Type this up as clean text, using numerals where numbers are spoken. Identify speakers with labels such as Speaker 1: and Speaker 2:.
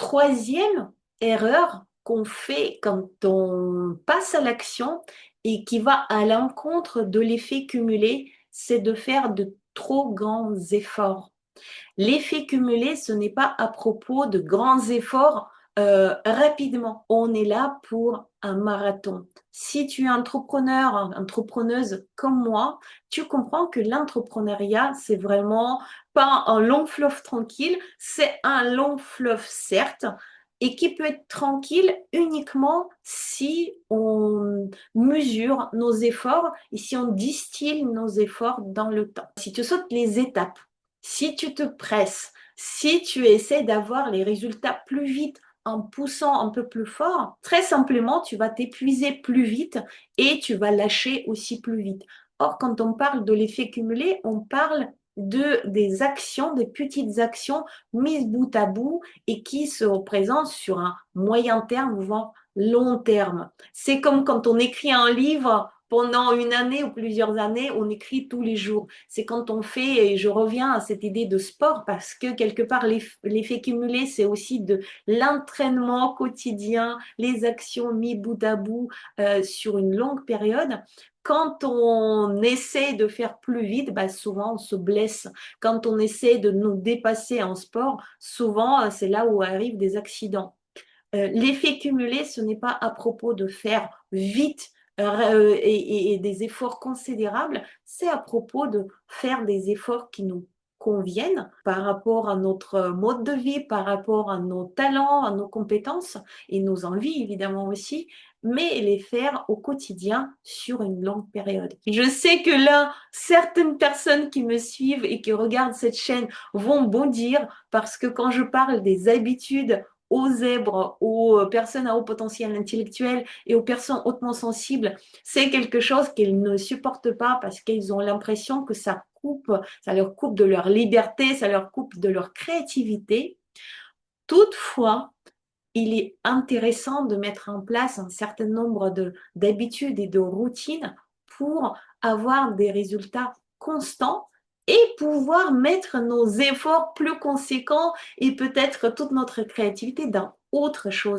Speaker 1: troisième erreur qu'on fait quand on passe à l'action et qui va à l'encontre de l'effet cumulé, c'est de faire de trop grands efforts. L'effet cumulé, ce n'est pas à propos de grands efforts rapidement. On est là pour un marathon. Si tu es entrepreneur, entrepreneuse comme moi, tu comprends que l'entrepreneuriat, c'est vraiment pas un long fleuve tranquille, c'est un long fleuve certes, et qui peut être tranquille uniquement si on mesure nos efforts et si on distille nos efforts dans le temps. Si tu sautes les étapes, si tu te presses, si tu essaies d'avoir les résultats plus vite en poussant un peu plus fort, très simplement, tu vas t'épuiser plus vite et tu vas lâcher aussi plus vite. Or, quand on parle de l'effet cumulé, on parle des actions, des petites actions mises bout à bout et qui se représentent sur un moyen terme, voire long terme. C'est comme quand on écrit un livre pendant une année ou plusieurs années, on écrit tous les jours. C'est quand on fait, et je reviens à cette idée de sport, parce que quelque part, l'effet cumulé, c'est aussi de l'entraînement quotidien, les actions mis bout à bout sur une longue période. Quand on essaie de faire plus vite, bah souvent on se blesse. Quand on essaie de nous dépasser en sport, souvent c'est là où arrivent des accidents. L'effet cumulé, ce n'est pas à propos de faire vite et des efforts considérables, c'est à propos de faire des efforts qui nous conviennent par rapport à notre mode de vie, par rapport à nos talents, à nos compétences et nos envies évidemment aussi, mais les faire au quotidien sur une longue période. Je sais que là, certaines personnes qui me suivent et qui regardent cette chaîne vont bondir parce que quand je parle des habitudes aux zèbres, aux personnes à haut potentiel intellectuel et aux personnes hautement sensibles, c'est quelque chose qu'ils ne supportent pas parce qu'ils ont l'impression que ça leur coupe de leur liberté, ça leur coupe de leur créativité. Toutefois, il est intéressant de mettre en place un certain nombre d'habitudes et de routines pour avoir des résultats constants et pouvoir mettre nos efforts plus conséquents et peut-être toute notre créativité dans autre chose.